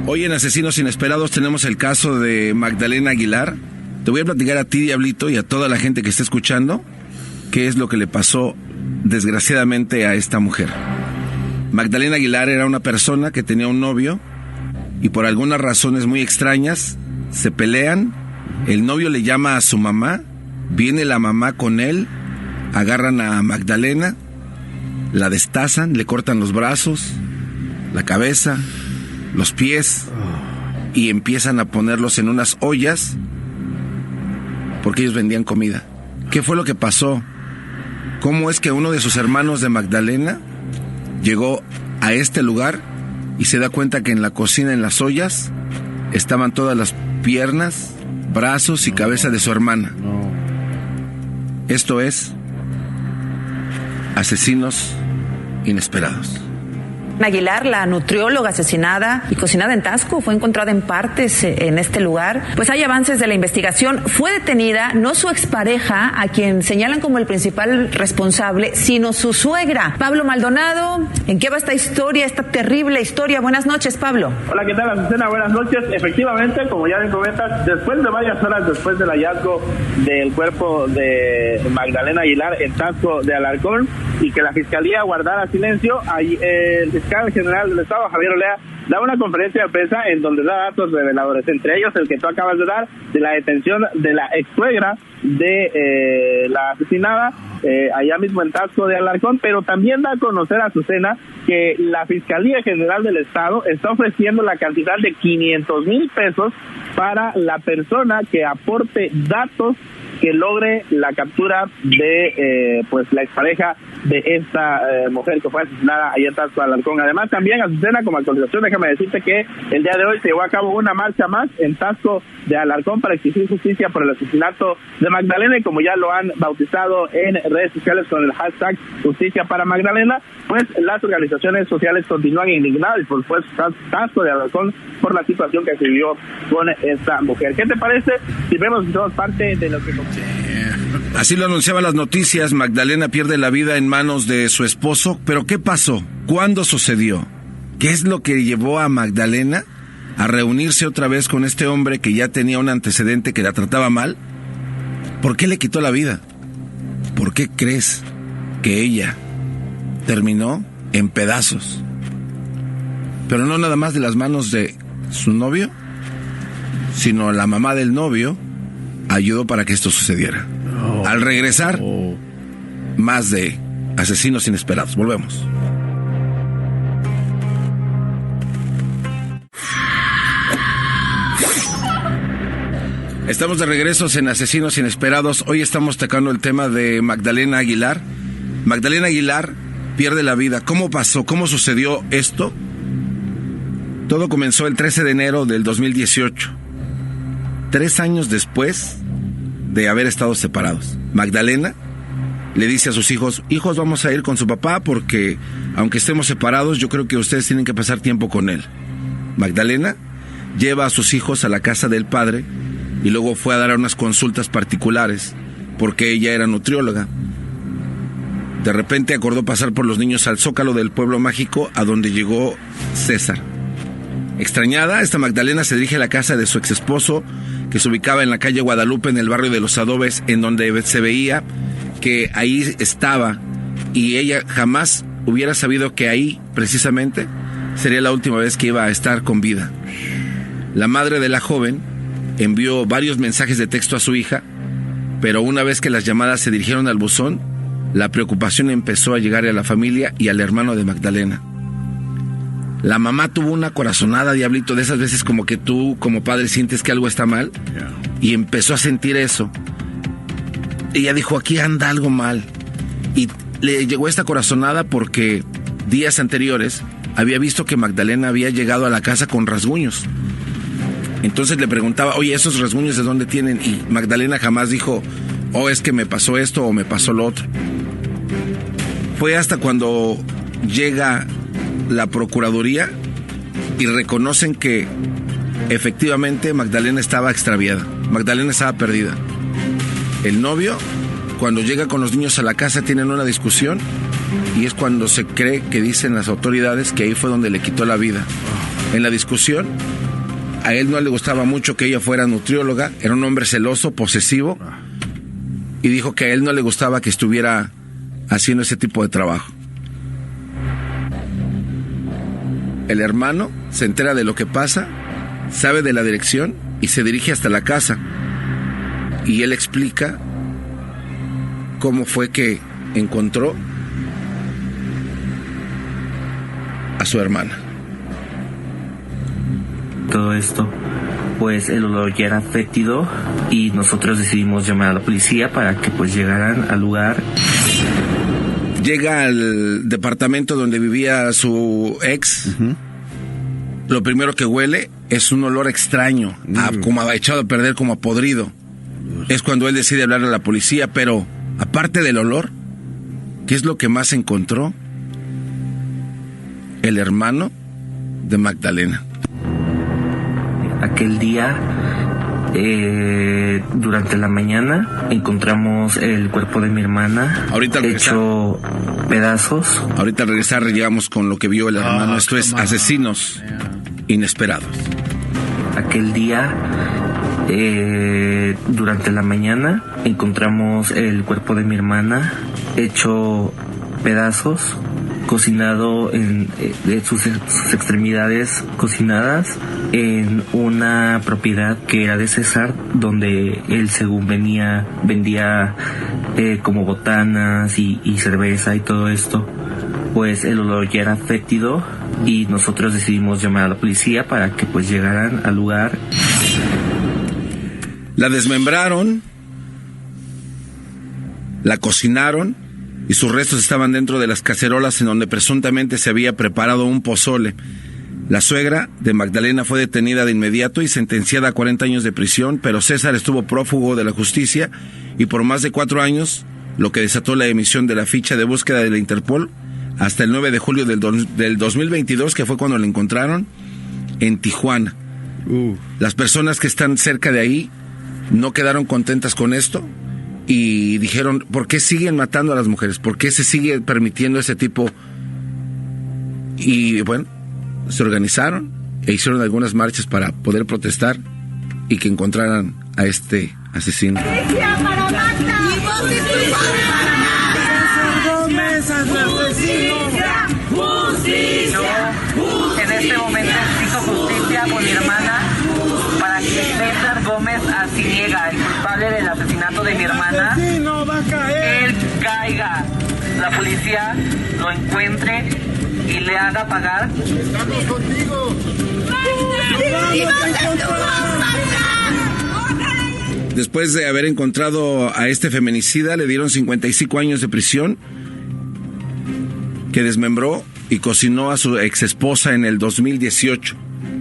Hoy en Asesinos Inesperados tenemos el caso de Magdalena Aguilar. Te voy a platicar a ti, Diablito, y a toda la gente que está escuchando qué es lo que le pasó desgraciadamente a esta mujer. Magdalena Aguilar era una persona que tenía un novio y por algunas razones muy extrañas se pelean. El novio le llama a su mamá, viene la mamá con él, agarran a Magdalena, la destazan, le cortan los brazos, la cabeza, los pies y empiezan a ponerlos en unas ollas porque ellos vendían comida. ¿Qué fue lo que pasó? ¿Cómo es que uno de sus hermanos de Magdalena llegó a este lugar y se da cuenta que en la cocina, en las ollas, estaban todas las piernas, brazos y cabeza de su hermana? Esto es Asesinos Inesperados. Aguilar, la nutrióloga asesinada y cocinada en Taxco, fue encontrada en partes en este lugar. Pues hay avances de la investigación. Fue detenida no su expareja, a quien señalan como el principal responsable, sino su suegra. Pablo Maldonado, ¿en qué va esta historia, esta terrible historia? Buenas noches, Pablo. Hola, ¿qué tal, Azucena? Buenas noches. Efectivamente, como ya bien comentas, después de varias horas después del hallazgo del cuerpo de Magdalena Aguilar en Taxco de Alarcón y que la Fiscalía guardara silencio, el fiscal general del Estado, Javier Olea, da una conferencia de prensa en donde da datos reveladores, entre ellos el que tú acabas de dar, de la detención de la ex suegra de la asesinada, allá mismo en Taxco de Alarcón, pero también da a conocer a Azucena que la Fiscalía General del Estado está ofreciendo la cantidad de 500,000 pesos para la persona que aporte datos que logre la captura de pues la expareja de esta mujer que fue asesinada ayer en Taxco de Alarcón. Además, también, Azucena, como actualización, déjame decirte que el día de hoy se llevó a cabo una marcha más en Taxco de Alarcón para exigir justicia por el asesinato de Magdalena, y como ya lo han bautizado en redes sociales con el hashtag Justicia para Magdalena, pues las organizaciones sociales continúan indignadas y por supuesto Taxco de Alarcón por la situación que se vivió con esta mujer. ¿Qué te parece si vemos todas parte de lo que... Así lo anunciaban las noticias. Magdalena pierde la vida en manos de su esposo. ¿Pero qué pasó? ¿Cuándo sucedió? ¿Qué es lo que llevó a Magdalena a reunirse otra vez con este hombre que ya tenía un antecedente que la trataba mal? ¿Por qué le quitó la vida? ¿Por qué crees que ella terminó en pedazos? Pero no nada más de las manos de su novio, sino la mamá del novio ayudó para que esto sucediera. Al regresar, más de Asesinos Inesperados. Volvemos. Estamos de regreso en Asesinos Inesperados. Hoy estamos tocando el tema de Magdalena Aguilar. Magdalena Aguilar pierde la vida. ¿Cómo pasó? ¿Cómo sucedió esto? Todo comenzó el 13 de enero del 2018. 3 años después de haber estado separados. Magdalena le dice a sus hijos, vamos a ir con su papá porque aunque estemos separados, yo creo que ustedes tienen que pasar tiempo con él. Magdalena lleva a sus hijos a la casa del padre y luego fue a dar unas consultas particulares porque ella era nutrióloga. De repente acordó pasar por los niños al Zócalo del Pueblo Mágico, a donde llegó César. Extrañada, esta Magdalena se dirige a la casa de su exesposo, que se ubicaba en la calle Guadalupe, en el barrio de Los Adobes, en donde se veía que ahí estaba, y ella jamás hubiera sabido que ahí, precisamente, sería la última vez que iba a estar con vida. La madre de la joven envió varios mensajes de texto a su hija, pero una vez que las llamadas se dirigieron al buzón, la preocupación empezó a llegar a la familia y al hermano de Magdalena. La mamá tuvo una corazonada, Diablito, de esas veces como que tú, como padre, sientes que algo está mal, y empezó a sentir eso. Ella dijo, aquí anda algo mal, y le llegó esta corazonada porque días anteriores había visto que Magdalena había llegado a la casa con rasguños. Entonces le preguntaba, oye, ¿esos rasguños de dónde tienen? Y Magdalena jamás dijo, es que me pasó esto o me pasó lo otro. Fue hasta cuando llega la Procuraduría y reconocen que efectivamente Magdalena estaba extraviada, Magdalena estaba perdida. El novio, cuando llega con los niños a la casa, tienen una discusión y es cuando se cree que dicen las autoridades que ahí fue donde le quitó la vida. en la discusión. A él no le gustaba mucho que ella fuera nutrióloga, era un hombre celoso, posesivo, y dijo que a él no le gustaba que estuviera haciendo ese tipo de trabajo. El hermano se entera de lo que pasa, sabe de la dirección y se dirige hasta la casa. Y él explica cómo fue que encontró a su hermana. Todo esto, pues el olor ya era fétido y nosotros decidimos llamar a la policía para que pues llegaran al lugar. Llega al departamento donde vivía su ex. Lo primero que huele es un olor extraño, como a echado a perder, como a podrido. Es cuando él decide hablarle a la policía, pero aparte del olor, ¿qué es lo que más encontró? El hermano de Magdalena. Aquel día, durante la mañana, encontramos el cuerpo de mi hermana hecho pedazos. Ahorita al regresar llegamos con lo que vio el hermano. Esto es Asesinos Inesperados. Aquel día, durante la mañana, encontramos el cuerpo de mi hermana hecho pedazos, cocinado de sus extremidades cocinadas en una propiedad que era de César, donde él según vendía como botanas y cerveza y todo esto. Pues el olor ya era fétido y nosotros decidimos llamar a la policía para que pues llegaran al lugar. La desmembraron, la cocinaron y sus restos estaban dentro de las cacerolas en donde presuntamente se había preparado un pozole. La suegra de Magdalena fue detenida de inmediato y sentenciada a 40 años de prisión, pero César estuvo prófugo de la justicia y por más de 4 años, lo que desató la emisión de la ficha de búsqueda de la Interpol hasta el 9 de julio del 2022, que fue cuando la encontraron en Tijuana. Las personas que están cerca de ahí no quedaron contentas con esto y dijeron, ¿por qué siguen matando a las mujeres? ¿Por qué se sigue permitiendo ese tipo? Y bueno, se organizaron e hicieron algunas marchas para poder protestar y que encontraran a este asesino. ¡Justicia para Magda! ¡Justicia! En este momento exijo justicia por mi hermana para que César Gómez Arciniega, el culpable del asesinato de mi hermana, él caiga, la policía lo encuentre y le haga pagar. ¡Estamos contigo! Después de haber encontrado a este feminicida, le dieron 55 años de prisión, que desmembró y cocinó a su exesposa en el 2018.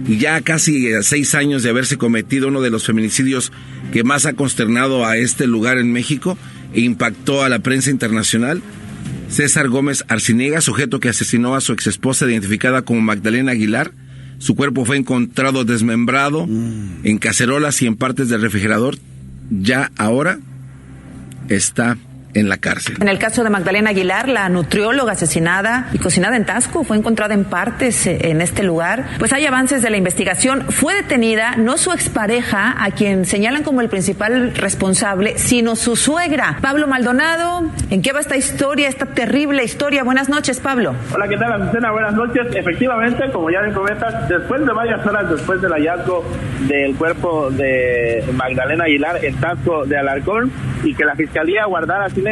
Y ya casi 6 años de haberse cometido uno de los feminicidios que más ha consternado a este lugar en México e impactó a la prensa internacional, César Gómez Arciniega, sujeto que asesinó a su exesposa identificada como Magdalena Aguilar. Su cuerpo fue encontrado desmembrado en cacerolas y en partes del refrigerador. Ya ahora está en la cárcel. En el caso de Magdalena Aguilar, la nutrióloga asesinada y cocinada en Taxco fue encontrada en partes en este lugar. Pues hay avances de la investigación. Fue detenida no su expareja, a quien señalan como el principal responsable, sino su suegra. Pablo Maldonado, ¿en qué va esta historia, esta terrible historia? Buenas noches, Pablo. Hola, ¿qué tal, Azucena? Buenas noches. Efectivamente, como ya bien comentas, después de varias horas después del hallazgo del cuerpo de Magdalena Aguilar en Taxco de Alarcón y que la Fiscalía guardara silencio,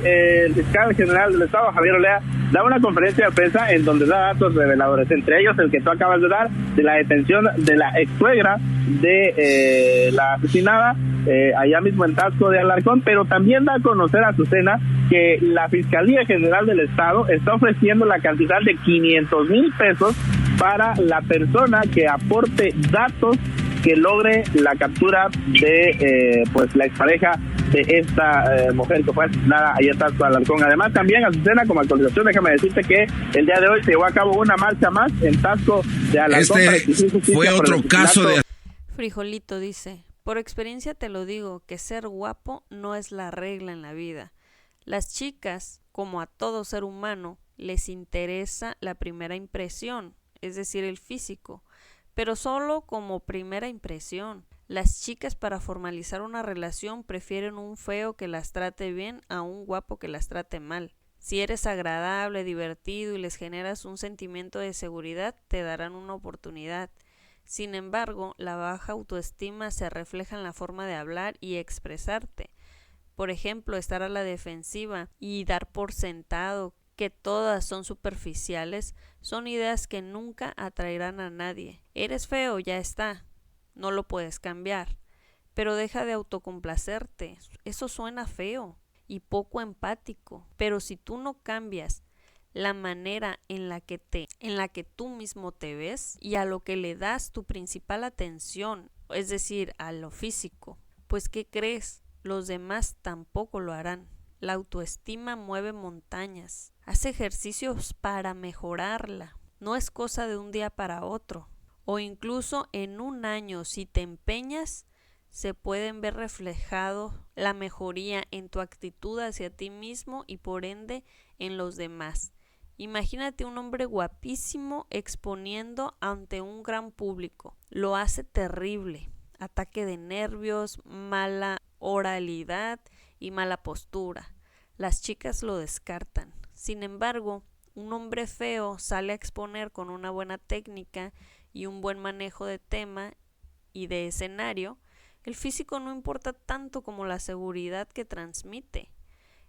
el fiscal general del Estado, Javier Olea, da una conferencia de prensa en donde da datos reveladores, entre ellos el que tú acabas de dar, de la detención de la ex suegra de la asesinada, allá mismo en Taxco de Alarcón, pero también da a conocer a Azucena que la Fiscalía General del Estado está ofreciendo la cantidad de 500,000 pesos para la persona que aporte datos que logre la captura de pues la expareja de esta mujer que fue asesinada ayer en Taxco de Alarcón. Además, también, Azucena, como actualización, déjame decirte que el día de hoy se llevó a cabo una marcha más en Taxco de Alarcón. Fue otro caso de... Frijolito dice, por experiencia te lo digo, que ser guapo no es la regla en la vida. Las chicas, como a todo ser humano, les interesa la primera impresión. es decir, el físico, pero solo como primera impresión. Las chicas para formalizar una relación prefieren un feo que las trate bien a un guapo que las trate mal. Si eres agradable, divertido y les generas un sentimiento de seguridad, te darán una oportunidad. Sin embargo, la baja autoestima se refleja en la forma de hablar y expresarte. Por ejemplo, estar a la defensiva y dar por sentado que todas son superficiales son ideas que nunca atraerán a nadie. Eres feo, ya está, no lo puedes cambiar, pero deja de autocomplacerte, eso suena feo y poco empático, pero si tú no cambias la manera en la que tú mismo te ves y a lo que le das tu principal atención, es decir, a lo físico, pues ¿qué crees? Los demás tampoco lo harán. La autoestima mueve montañas. Haz ejercicios para mejorarla. No es cosa de un día para otro. O incluso en un año, si te empeñas, se pueden ver reflejado la mejoría en tu actitud hacia ti mismo y por ende en los demás. Imagínate un hombre guapísimo exponiendo ante un gran público. Lo hace terrible. Ataque de nervios, mala oralidad y mala postura. Las chicas lo descartan. Sin embargo, un hombre feo sale a exponer con una buena técnica y un buen manejo de tema y de escenario. El físico no importa tanto como la seguridad que transmite.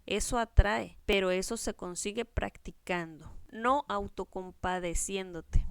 Eso atrae, pero eso se consigue practicando, no autocompadeciéndote.